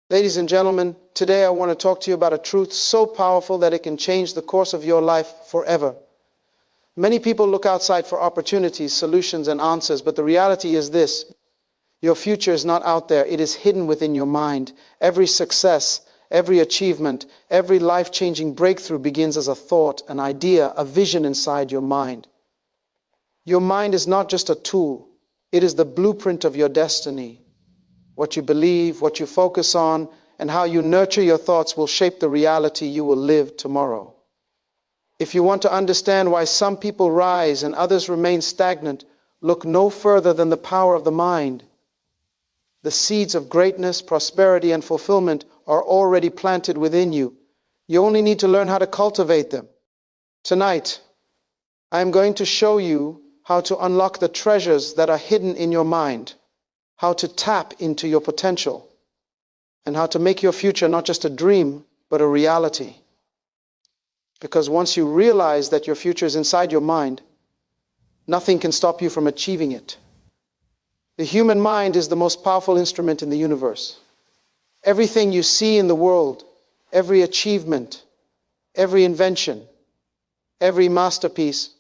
Ladies and gentlemen, today I want to talk to you about a truth so powerful that it can change the course of your life forever. Many people look outside for opportunities, solutions, and answers, but the reality is this: your future is not out there, it is hidden within your mind. Every success, every achievement, every life-changing breakthrough begins as a thought, an idea, a vision inside your mind. Your mind is not just a tool, it is the blueprint of your destiny. What you believe, what you focus on, and how you nurture your thoughts will shape the reality you will live tomorrow. If you want to understand why some people rise and others remain stagnant, look no further than the power of the mind. The seeds of greatness, prosperity, and fulfillment are already planted within you. You only need to learn how to cultivate them. Tonight, I am going to show you how to unlock the treasures that are hidden in your mind, how to tap into your potential, and how to make your future not just a dream, but a reality. Because once you realize that your future is inside your mind, nothing can stop you from achieving it. The human mind is the most powerful instrument in the universe. Everything you see in the world, every achievement, every invention, every masterpiece,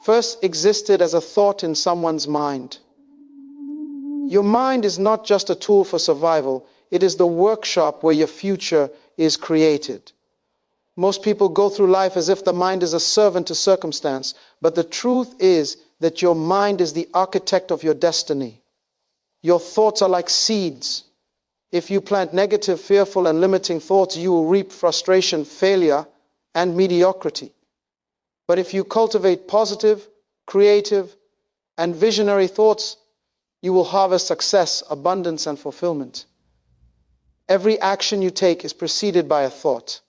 first existed as a thought in someone's mind. Your mind is not just a tool for survival, it is the workshop where your future is created. Most people go through life as if the mind is a servant to circumstance, but the truth is that your mind is the architect of your destiny. Your thoughts are like seeds. If you plant negative, fearful, and limiting thoughts, you will reap frustration, failure, and mediocrity. But if you cultivate positive, creative, and visionary thoughts, you will harvest success, abundance, and fulfillment. Every action you take is preceded by a thought.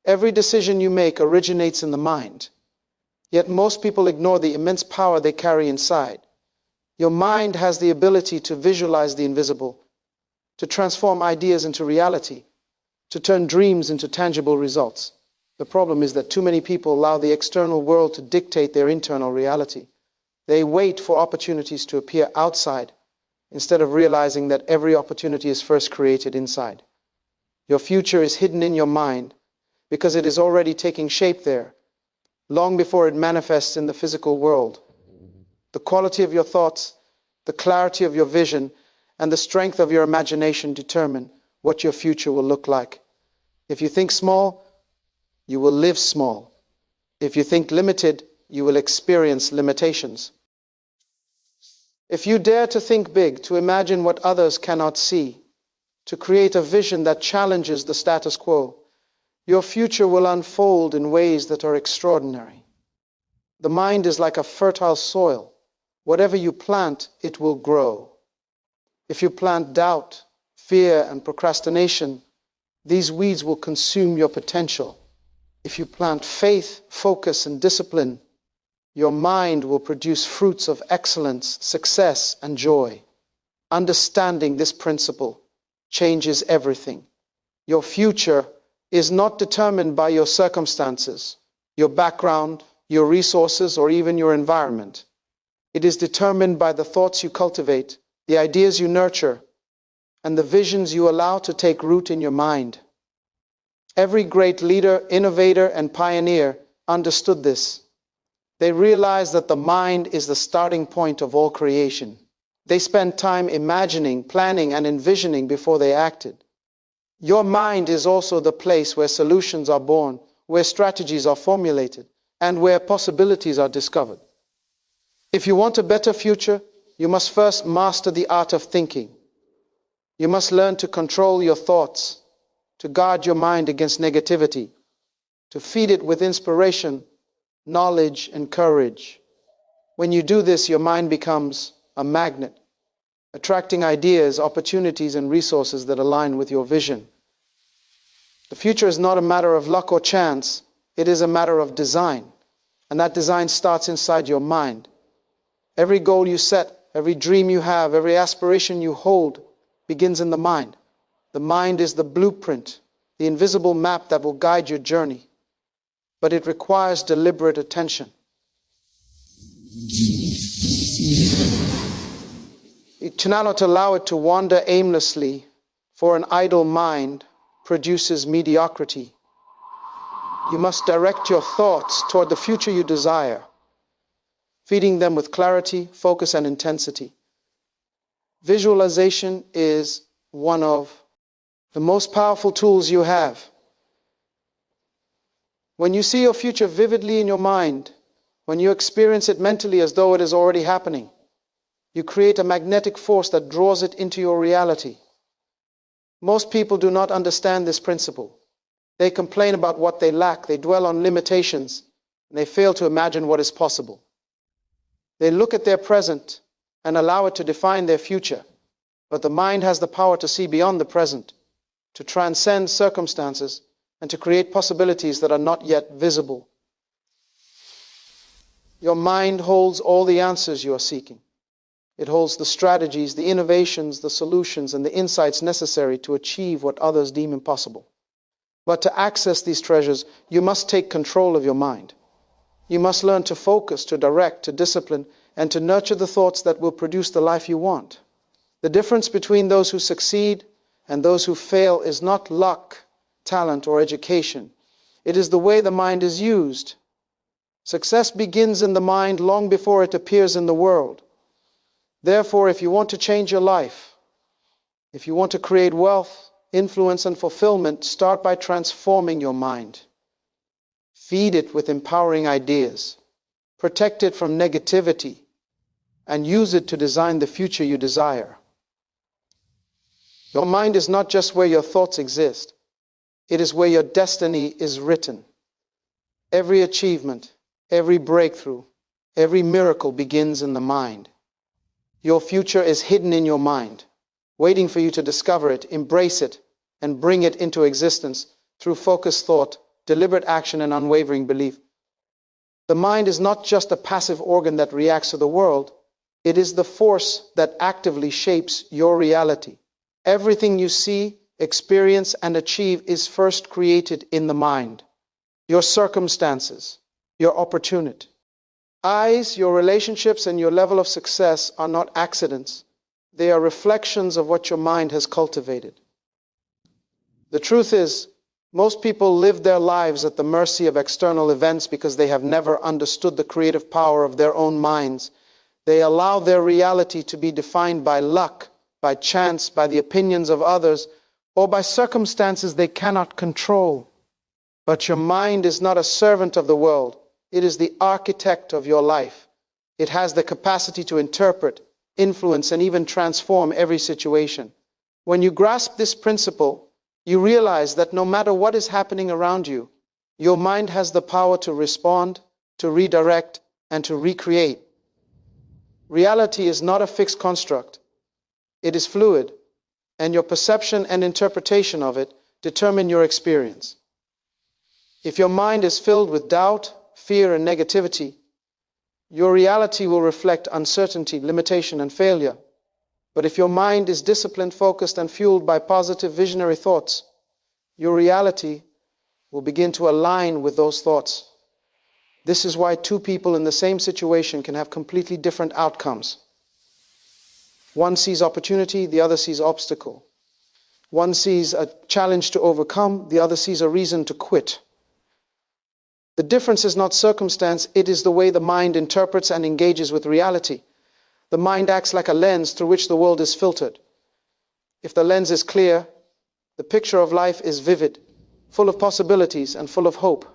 Every decision you make originates in the mind. Yet most people ignore the immense power they carry inside. Your mind has the ability to visualize the invisible, to transform ideas into reality, to turn dreams into tangible results. The problem is that too many people allow the external world to dictate their internal reality. They wait for opportunities to appear outside instead of realizing that every opportunity is first created inside. Your future is hidden in your mind because it is already taking shape there, long before it manifests in the physical world. The quality of your thoughts, the clarity of your vision, and the strength of your imagination determine what your future will look like. If you think small, you will live small. If you think limited, you will experience limitations. If you dare to think big, to imagine what others cannot see, to create a vision that challenges the status quo, your future will unfold in ways that are extraordinary. The mind is like a fertile soil. Whatever you plant, it will grow. If you plant doubt, fear, and procrastination, these weeds will consume your potential. If you plant faith, focus, and discipline, your mind will produce fruits of excellence, success, and joy. Understanding this principle changes everything. Your future is not determined by your circumstances, your background, your resources, or even your environment. It is determined by the thoughts you cultivate, the ideas you nurture, and the visions you allow to take root in your mind. Every great leader, innovator, and pioneer understood this. They realized that the mind is the starting point of all creation. They spent time imagining, planning, and envisioning before they acted. Your mind is also the place where solutions are born, where strategies are formulated, and where possibilities are discovered. If you want a better future, you must first master the art of thinking. You must learn to control your thoughts, to guard your mind against negativity, to feed it with inspiration, knowledge, and courage. When you do this, your mind becomes a magnet, attracting ideas, opportunities, and resources that align with your vision. The future is not a matter of luck or chance. It is a matter of design, and that design starts inside your mind. Every goal you set, every dream you have, every aspiration you hold begins in the mind. The mind is the blueprint, the invisible map that will guide your journey. But it requires deliberate attention. You cannot allow it to wander aimlessly, For an idle mind produces mediocrity. You must direct your thoughts toward the future you desire, feeding them with clarity, focus, and intensity. Visualization is one of the most powerful tools you have. When you see your future vividly in your mind, when you experience it mentally as though it is already happening, you create a magnetic force that draws it into your reality. Most people do not understand this principle. They complain about what they lack, they dwell on limitations, and they fail to imagine what is possible. They look at their present and allow it to define their future, but the mind has the power to see beyond the present, to transcend circumstances, and to create possibilities that are not yet visible. Your mind holds all the answers you are seeking. It holds the strategies, the innovations, the solutions, and the insights necessary to achieve what others deem impossible. But to access these treasures, you must take control of your mind. You must learn to focus, to direct, to discipline, and to nurture the thoughts that will produce the life you want. The difference between those who succeed and those who fail is not luck, talent, or education. It is the way the mind is used. Success begins in the mind long before it appears in the world. Therefore, if you want to change your life, if you want to create wealth, influence, and fulfillment, start by transforming your mind. Feed it with empowering ideas. Protect it from negativity, and use it to design the future you desire. Your mind is not just where your thoughts exist. It is where your destiny is written. Every achievement, every breakthrough, every miracle begins in the mind. Your future is hidden in your mind, waiting for you to discover it, embrace it, and bring it into existence through focused thought, deliberate action, and unwavering belief. The mind is not just a passive organ that reacts to the world. It is the force that actively shapes your reality. Everything you see, experience, and achieve is first created in the mind. Your circumstances, your opportunity, eyes, your relationships, and your level of success are not accidents. They are reflections of what your mind has cultivated. The truth is, most people live their lives at the mercy of external events because they have never understood the creative power of their own minds. They allow their reality to be defined by luck, by chance, by the opinions of others, or by circumstances they cannot control. But your mind is not a servant of the world. It is the architect of your life. It has the capacity to interpret, influence, and even transform every situation. When you grasp this principle, you realize that no matter what is happening around you, your mind has the power to respond, to redirect, and to recreate. Reality is not a fixed construct. It is fluid, and your perception and interpretation of it determine your experience. If your mind is filled with doubt, fear, and negativity, your reality will reflect uncertainty, limitation, and failure. But if your mind is disciplined, focused, and fueled by positive visionary thoughts, your reality will begin to align with those thoughts. This is why two people in the same situation can have completely different outcomes. One sees opportunity, the other sees obstacle. One sees a challenge to overcome, the other sees a reason to quit. The difference is not circumstance, it is the way the mind interprets and engages with reality. The mind acts like a lens through which the world is filtered. If the lens is clear, the picture of life is vivid, full of possibilities and full of hope.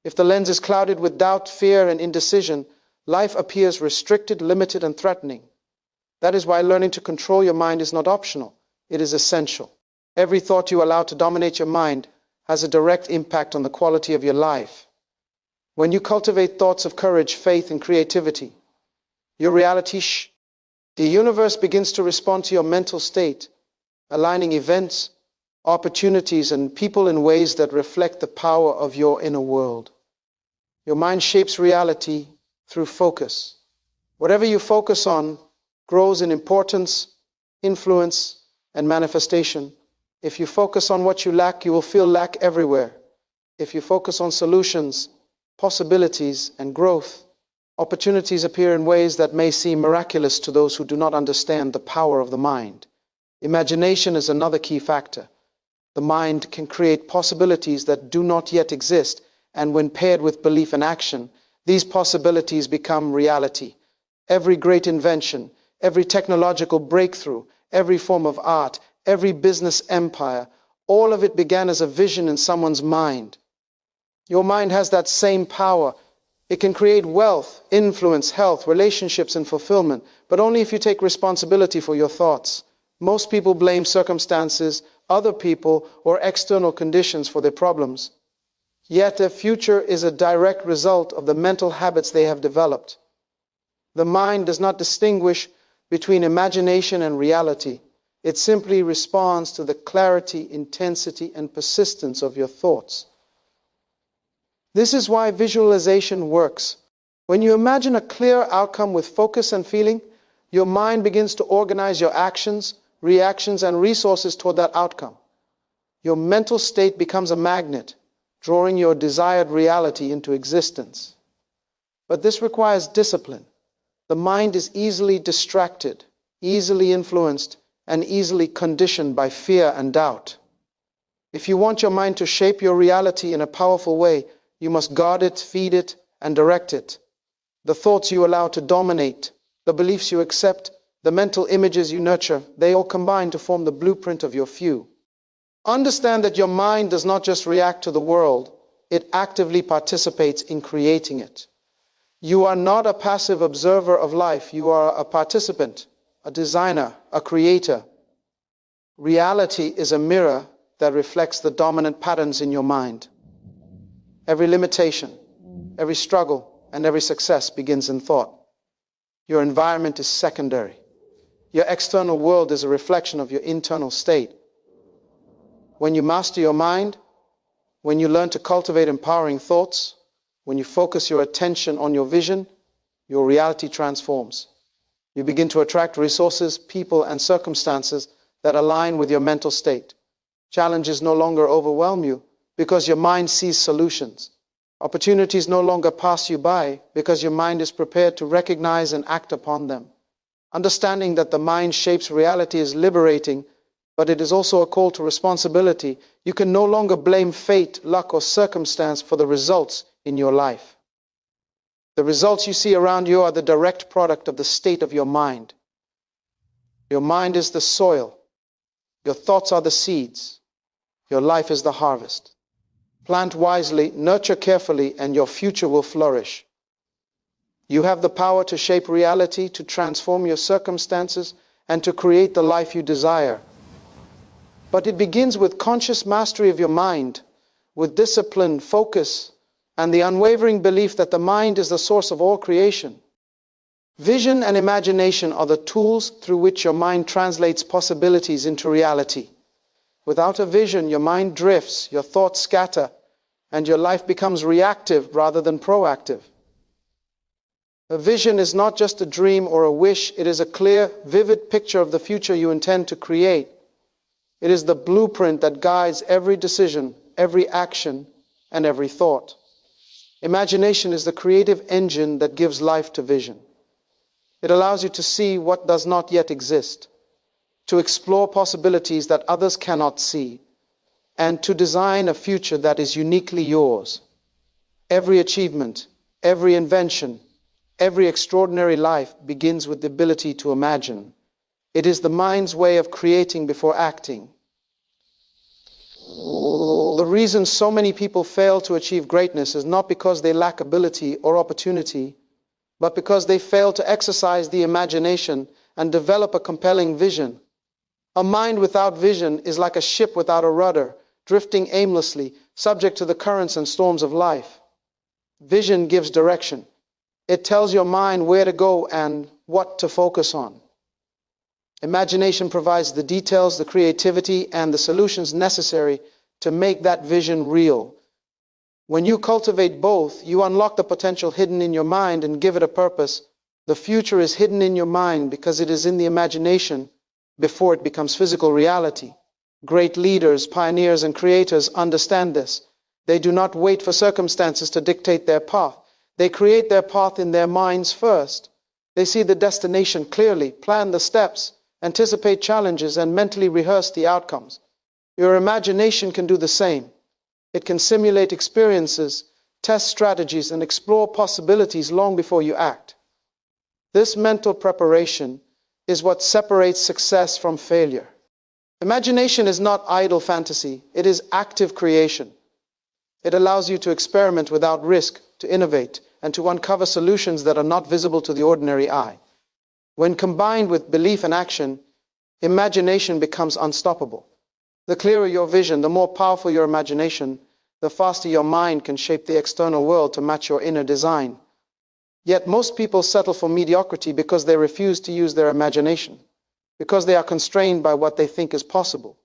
If the lens is clouded with doubt, fear, and indecision, life appears restricted, limited, and threatening. That is why learning to control your mind is not optional. It is essential. Every thought you allow to dominate your mind has a direct impact on the quality of your life. When you cultivate thoughts of courage, faith, and creativity, your reality, the universe begins to respond to your mental state, aligning events, opportunities, and people in ways that reflect the power of your inner world. Your mind shapes reality through focus. Whatever you focus on grows in importance, influence, and manifestation. If you focus on what you lack, you will feel lack everywhere. If you focus on solutions, possibilities, and growth, opportunities appear in ways that may seem miraculous to those who do not understand the power of the mind. Imagination is another key factor. The mind can create possibilities that do not yet exist, and when paired with belief and action, these possibilities become reality. Every great invention, every technological breakthrough, every form of art, every business empire, all of it began as a vision in someone's mind. Your mind has that same power. It can create wealth, influence, health, relationships, and fulfillment, but only if you take responsibility for your thoughts. Most people blame circumstances, other people, or external conditions for their problems. Yet their future is a direct result of the mental habits they have developed. The mind does not distinguish between imagination and reality. It simply responds to the clarity, intensity, and persistence of your thoughts. This is why visualization works. When you imagine a clear outcome with focus and feeling, your mind begins to organize your actions, reactions, and resources toward that outcome. Your mental state becomes a magnet, drawing your desired reality into existence. But this requires discipline. The mind is easily distracted, easily influenced, and easily conditioned by fear and doubt. If you want your mind to shape your reality in a powerful way, you must guard it, feed it, and direct it. The thoughts you allow to dominate, the beliefs you accept, the mental images you nurture, they all combine to form the blueprint of your future. Understand that your mind does not just react to the world, it actively participates in creating it. You are not a passive observer of life, you are a participant, a designer, a creator. Reality is a mirror that reflects the dominant patterns in your mind. Every limitation, every struggle, and every success begins in thought. Your environment is secondary. Your external world is a reflection of your internal state. When you master your mind, when you learn to cultivate empowering thoughts, when you focus your attention on your vision, your reality transforms. You begin to attract resources, people, and circumstances that align with your mental state. Challenges no longer overwhelm you because your mind sees solutions. Opportunities no longer pass you by because your mind is prepared to recognize and act upon them. Understanding that the mind shapes reality is liberating, but it is also a call to responsibility. You can no longer blame fate, luck, or circumstance for the results in your life. The results you see around you are the direct product of the state of your mind. Your mind is the soil. Your thoughts are the seeds. Your life is the harvest. Plant wisely, nurture carefully, and your future will flourish. You have the power to shape reality, to transform your circumstances, and to create the life you desire. But it begins with conscious mastery of your mind, with discipline, focus, and the unwavering belief that the mind is the source of all creation. Vision and imagination are the tools through which your mind translates possibilities into reality. Without a vision, your mind drifts, your thoughts scatter, and your life becomes reactive rather than proactive. A vision is not just a dream or a wish, it is a clear, vivid picture of the future you intend to create. It is the blueprint that guides every decision, every action, and every thought. Imagination is the creative engine that gives life to vision. It allows you to see what does not yet exist, to explore possibilities that others cannot see, and to design a future that is uniquely yours. Every achievement, every invention, every extraordinary life begins with the ability to imagine. It is the mind's way of creating before acting. The reason so many people fail to achieve greatness is not because they lack ability or opportunity, but because they fail to exercise the imagination and develop a compelling vision. A mind without vision is like a ship without a rudder, drifting aimlessly, subject to the currents and storms of life. Vision gives direction. It tells your mind where to go and what to focus on. Imagination provides the details, the creativity, and the solutions necessary to make that vision real. When you cultivate both, you unlock the potential hidden in your mind and give it a purpose. The future is hidden in your mind because it is in the imagination before it becomes physical reality. Great leaders, pioneers, and creators understand this. They do not wait for circumstances to dictate their path. They create their path in their minds first. They see the destination clearly, plan the steps, anticipate challenges, and mentally rehearse the outcomes. Your imagination can do the same. It can simulate experiences, test strategies, and explore possibilities long before you act. This mental preparation is what separates success from failure. Imagination is not idle fantasy, it is active creation. It allows you to experiment without risk, to innovate, and to uncover solutions that are not visible to the ordinary eye. When combined with belief and action, imagination becomes unstoppable. The clearer your vision, the more powerful your imagination, the faster your mind can shape the external world to match your inner design. Yet most people settle for mediocrity because they refuse to use their imagination, because they are constrained by what they think is possible,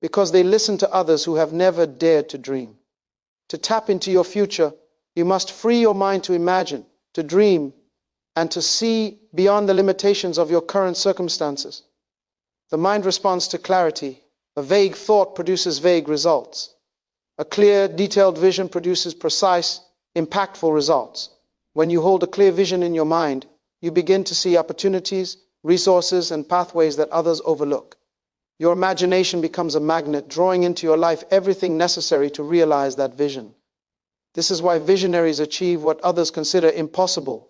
because they listen to others who have never dared to dream. To tap into your future, you must free your mind to imagine, to dream, and to see beyond the limitations of your current circumstances. The mind responds to clarity. A vague thought produces vague results. A clear, detailed vision produces precise, impactful results. When you hold a clear vision in your mind, you begin to see opportunities, resources, and pathways that others overlook. Your imagination becomes a magnet, drawing into your life everything necessary to realize that vision. This is why visionaries achieve what others consider impossible.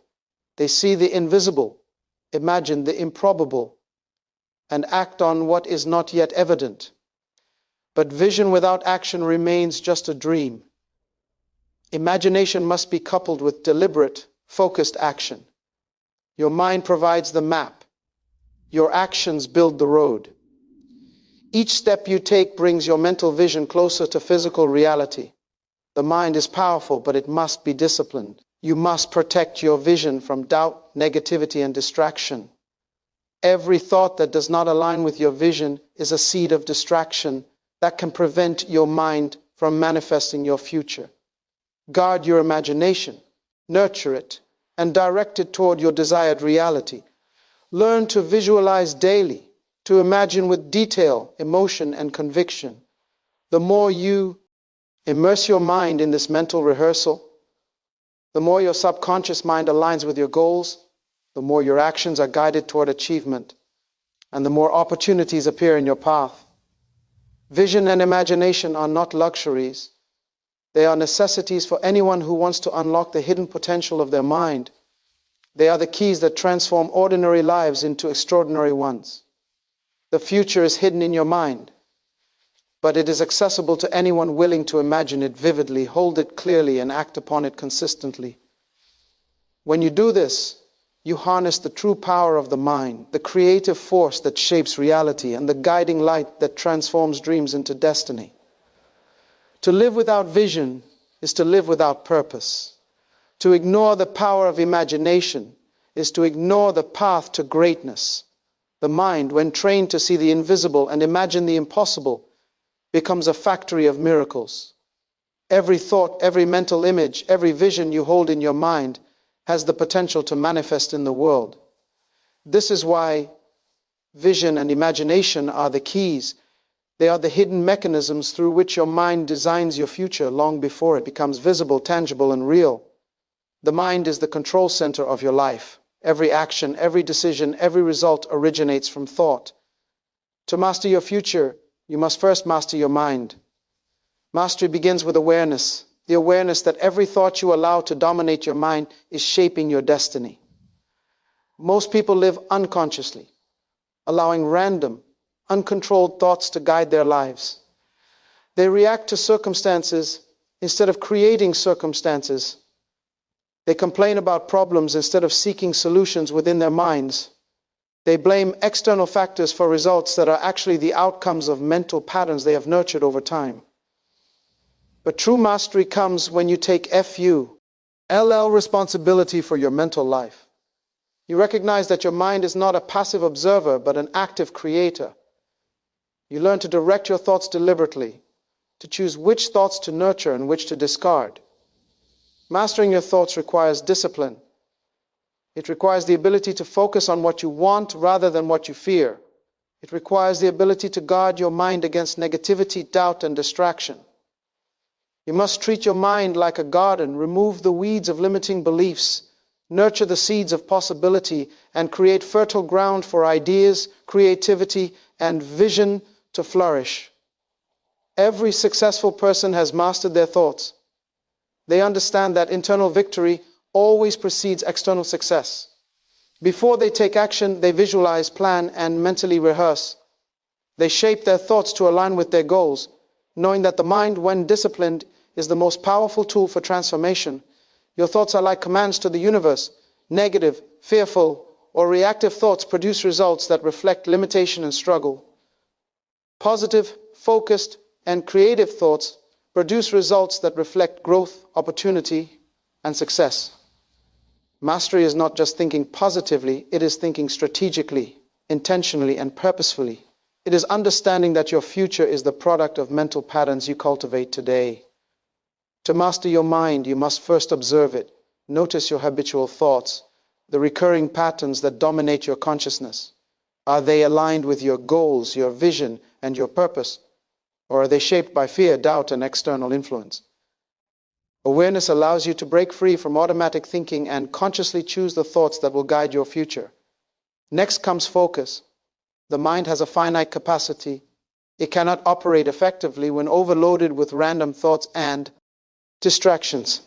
They see the invisible, imagine the improbable, and act on what is not yet evident. But vision without action remains just a dream. Imagination must be coupled with deliberate, focused action. Your mind provides the map. Your actions build the road. Each step you take brings your mental vision closer to physical reality. The mind is powerful, but it must be disciplined. You must protect your vision from doubt, negativity, and distraction. Every thought that does not align with your vision is a seed of distraction that can prevent your mind from manifesting your future. Guard your imagination, nurture it, and direct it toward your desired reality. Learn to visualize daily, to imagine with detail, emotion, and conviction. The more you immerse your mind in this mental rehearsal, the more your subconscious mind aligns with your goals, the more your actions are guided toward achievement, and the more opportunities appear in your path. Vision and imagination are not luxuries. They are necessities for anyone who wants to unlock the hidden potential of their mind. They are the keys that transform ordinary lives into extraordinary ones. The future is hidden in your mind, but it is accessible to anyone willing to imagine it vividly, hold it clearly, and act upon it consistently. When you do this, you harness the true power of the mind, the creative force that shapes reality, and the guiding light that transforms dreams into destiny. To live without vision is to live without purpose. To ignore the power of imagination is to ignore the path to greatness. The mind, when trained to see the invisible and imagine the impossible, becomes a factory of miracles. Every thought, every mental image, every vision you hold in your mind has the potential to manifest in the world. This is why vision and imagination are the keys. They are the hidden mechanisms through which your mind designs your future long before it becomes visible, tangible, and real. The mind is the control center of your life. Every action, every decision, every result originates from thought. To master your future, you must first master your mind. Mastery begins with awareness. The awareness that every thought you allow to dominate your mind is shaping your destiny. Most people live unconsciously, allowing random, uncontrolled thoughts to guide their lives. They react to circumstances instead of creating circumstances. They complain about problems instead of seeking solutions within their minds. They blame external factors for results that are actually the outcomes of mental patterns they have nurtured over time. But true mastery comes when you take FULL responsibility for your mental life. You recognize that your mind is not a passive observer, but an active creator. You learn to direct your thoughts deliberately, to choose which thoughts to nurture and which to discard. Mastering your thoughts requires discipline. It requires the ability to focus on what you want rather than what you fear. It requires the ability to guard your mind against negativity, doubt, and distraction. You must treat your mind like a garden. Remove the weeds of limiting beliefs, nurture the seeds of possibility, and create fertile ground for ideas, creativity, and vision to flourish. Every successful person has mastered their thoughts. They understand that internal victory always precedes external success. Before they take action, they visualize, plan, and mentally rehearse. They shape their thoughts to align with their goals, knowing that the mind, when disciplined, is the most powerful tool for transformation. Your thoughts are like commands to the universe. Negative, fearful, or reactive thoughts produce results that reflect limitation and struggle. Positive, focused, and creative thoughts produce results that reflect growth, opportunity, and success. Mastery is not just thinking positively, it is thinking strategically, intentionally, and purposefully. It is understanding that your future is the product of mental patterns you cultivate today. To master your mind, you must first observe it. Notice your habitual thoughts, the recurring patterns that dominate your consciousness. Are they aligned with your goals, your vision, and your purpose? Or are they shaped by fear, doubt, and external influence? Awareness allows you to break free from automatic thinking and consciously choose the thoughts that will guide your future. Next comes focus. The mind has a finite capacity. It cannot operate effectively when overloaded with random thoughts and distractions.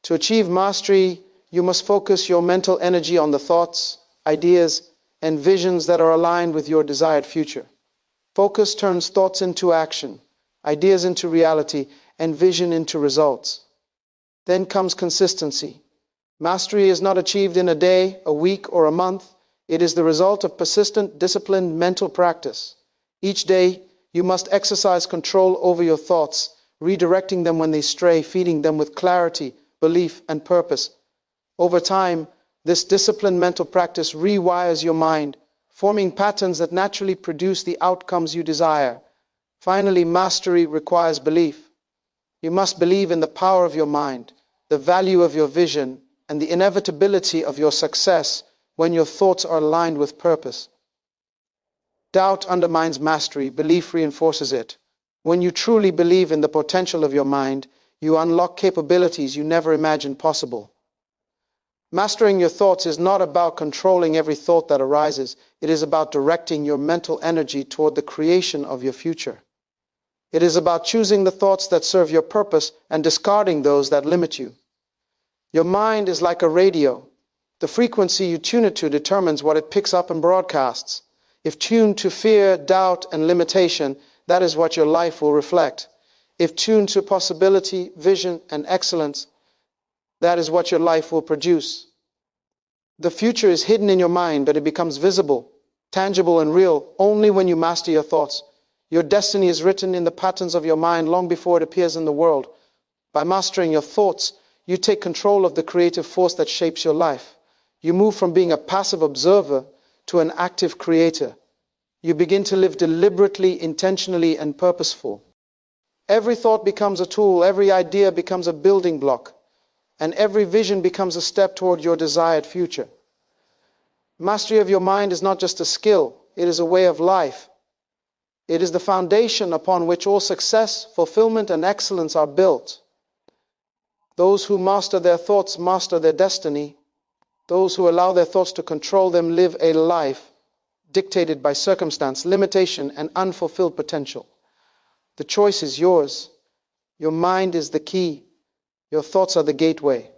To achieve mastery, you must focus your mental energy on the thoughts, ideas, and visions that are aligned with your desired future. Focus turns thoughts into action, ideas into reality, and vision into results. Then comes consistency. Mastery is not achieved in a day, a week, or a month. It is the result of persistent, disciplined mental practice. Each day, you must exercise control over your thoughts, redirecting them when they stray, feeding them with clarity, belief, and purpose. Over time, this disciplined mental practice rewires your mind, forming patterns that naturally produce the outcomes you desire. Finally, mastery requires belief. You must believe in the power of your mind, the value of your vision, and the inevitability of your success when your thoughts are aligned with purpose. Doubt undermines mastery, belief reinforces it. When you truly believe in the potential of your mind, you unlock capabilities you never imagined possible. Mastering your thoughts is not about controlling every thought that arises. It is about directing your mental energy toward the creation of your future. It is about choosing the thoughts that serve your purpose and discarding those that limit you. Your mind is like a radio. The frequency you tune it to determines what it picks up and broadcasts. If tuned to fear, doubt, and limitation, that is what your life will reflect. If tuned to possibility, vision, and excellence, that is what your life will produce. The future is hidden in your mind, but it becomes visible, tangible, and real only when you master your thoughts. Your destiny is written in the patterns of your mind long before it appears in the world. By mastering your thoughts, you take control of the creative force that shapes your life. You move from being a passive observer to an active creator. You begin to live deliberately, intentionally, and purposeful. Every thought becomes a tool, every idea becomes a building block, and every vision becomes a step toward your desired future. Mastery of your mind is not just a skill, it is a way of life. It is the foundation upon which all success, fulfillment, and excellence are built. Those who master their thoughts master their destiny. Those who allow their thoughts to control them live a life dictated by circumstance, limitation, and unfulfilled potential. The choice is yours. Your mind is the key. Your thoughts are the gateway.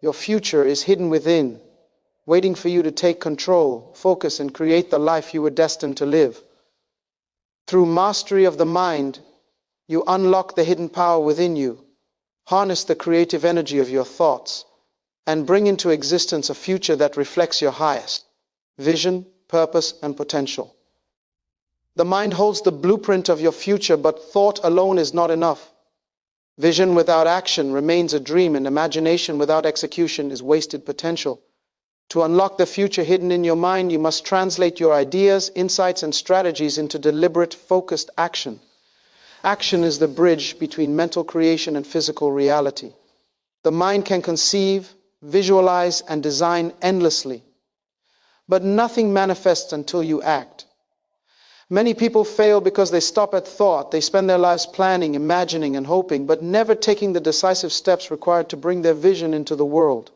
Your future is hidden within, waiting for you to take control, focus, and create the life you were destined to live. Through mastery of the mind, you unlock the hidden power within you, harness the creative energy of your thoughts, and bring into existence a future that reflects your highest vision, purpose, and potential. The mind holds the blueprint of your future, but thought alone is not enough. Vision without action remains a dream, and imagination without execution is wasted potential. To unlock the future hidden in your mind, you must translate your ideas, insights, and strategies into deliberate, focused action. Action is the bridge between mental creation and physical reality. The mind can conceive, visualize, and design endlessly, but nothing manifests until you act. Many people fail because they stop at thought. They spend their lives planning, imagining, and hoping, but never taking the decisive steps required to bring their vision into the world.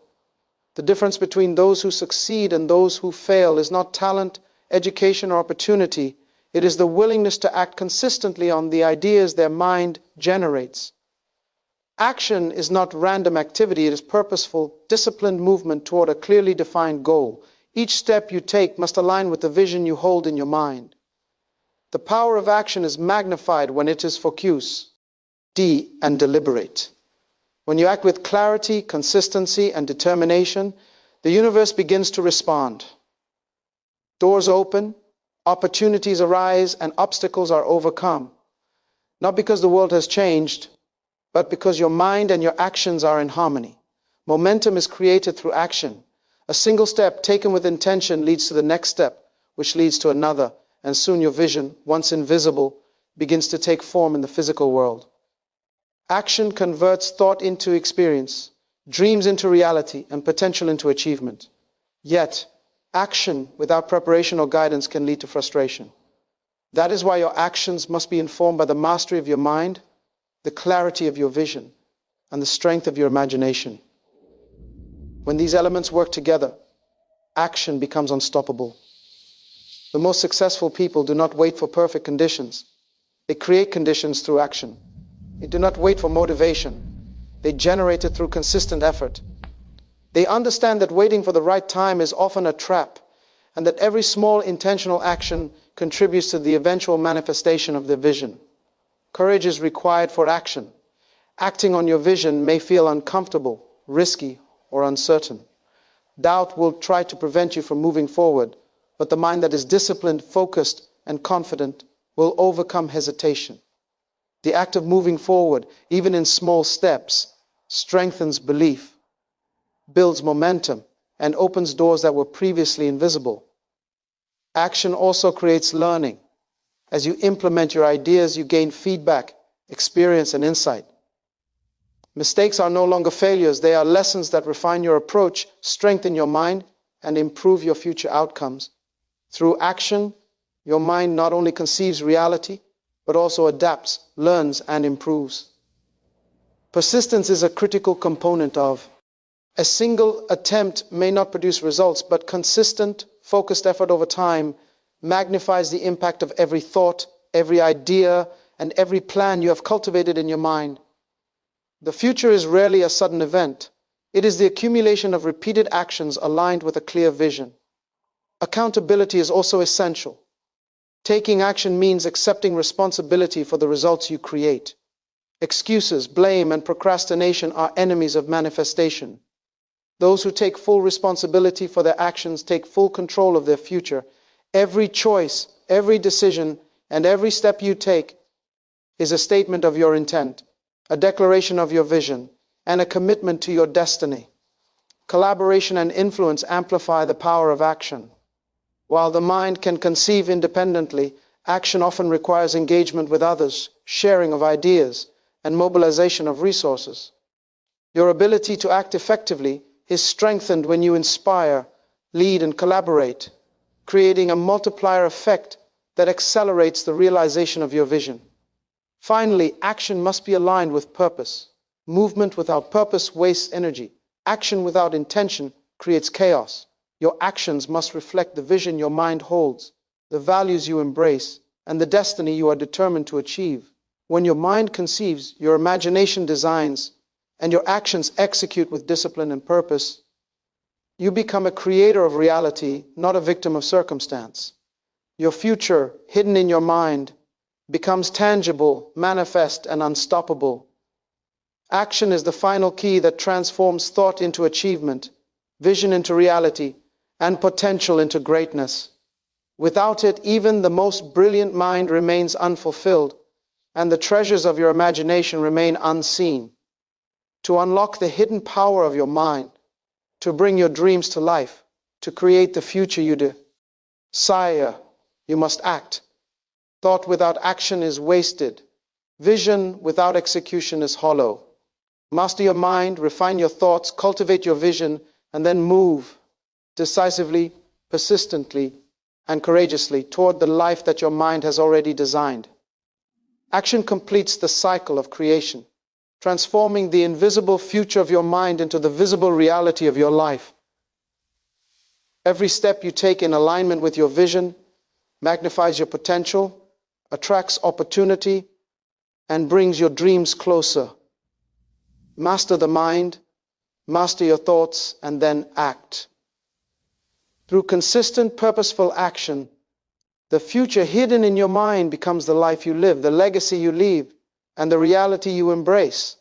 The difference between those who succeed and those who fail is not talent, education, or opportunity. It is the willingness to act consistently on the ideas their mind generates. Action is not random activity. It is purposeful, disciplined movement toward a clearly defined goal. Each step you take must align with the vision you hold in your mind. The power of action is magnified when it is focused, and deliberate. When you act with clarity, consistency, and determination, the universe begins to respond. Doors open, opportunities arise, and obstacles are overcome. Not because the world has changed, but because your mind and your actions are in harmony. Momentum is created through action. A single step taken with intention leads to the next step, which leads to another, and soon your vision, once invisible, begins to take form in the physical world. Action converts thought into experience, dreams into reality, and potential into achievement. Yet, action without preparation or guidance can lead to frustration. That is why your actions must be informed by the mastery of your mind, the clarity of your vision, and the strength of your imagination. When these elements work together, action becomes unstoppable. The most successful people do not wait for perfect conditions. They create conditions through action. They do not wait for motivation. They generate it through consistent effort. They understand that waiting for the right time is often a trap, and that every small intentional action contributes to the eventual manifestation of their vision. Courage is required for action. Acting on your vision may feel uncomfortable, risky, or uncertain. Doubt will try to prevent you from moving forward, but the mind that is disciplined, focused, and confident will overcome hesitation. The act of moving forward, even in small steps, strengthens belief, builds momentum, and opens doors that were previously invisible. Action also creates learning. As you implement your ideas, you gain feedback, experience, and insight. Mistakes are no longer failures. They are lessons that refine your approach, strengthen your mind, and improve your future outcomes. Through action, your mind not only conceives reality, but also adapts, learns, and improves. Persistence is a critical component of. A single attempt may not produce results, but consistent, focused effort over time magnifies the impact of every thought, every idea, and every plan you have cultivated in your mind. The future is rarely a sudden event. It is the accumulation of repeated actions aligned with a clear vision. Accountability is also essential. Taking action means accepting responsibility for the results you create. Excuses, blame, and procrastination are enemies of manifestation. Those who take full responsibility for their actions take full control of their future. Every choice, every decision, and every step you take is a statement of your intent, a declaration of your vision, and a commitment to your destiny. Collaboration and influence amplify the power of action. While the mind can conceive independently, action often requires engagement with others, sharing of ideas, and mobilization of resources. Your ability to act effectively is strengthened when you inspire, lead, and collaborate, creating a multiplier effect that accelerates the realization of your vision. Finally, action must be aligned with purpose. Movement without purpose wastes energy. Action without intention creates chaos. Your actions must reflect the vision your mind holds, the values you embrace, and the destiny you are determined to achieve. When your mind conceives, your imagination designs, and your actions execute with discipline and purpose, you become a creator of reality, not a victim of circumstance. Your future, hidden in your mind, becomes tangible, manifest, and unstoppable. Action is the final key that transforms thought into achievement, vision into reality, and potential into greatness. Without it, even the most brilliant mind remains unfulfilled, and the treasures of your imagination remain unseen. To unlock the hidden power of your mind, to bring your dreams to life, to create the future you desire, you must act. Thought without action is wasted. Vision without execution is hollow. Master your mind, refine your thoughts, cultivate your vision, and then move decisively, persistently, and courageously toward the life that your mind has already designed. Action completes the cycle of creation, transforming the invisible future of your mind into the visible reality of your life. Every step you take in alignment with your vision magnifies your potential, attracts opportunity, and brings your dreams closer. Master the mind, master your thoughts, and then act. Through consistent, purposeful action, the future hidden in your mind becomes the life you live, the legacy you leave, and the reality you embrace.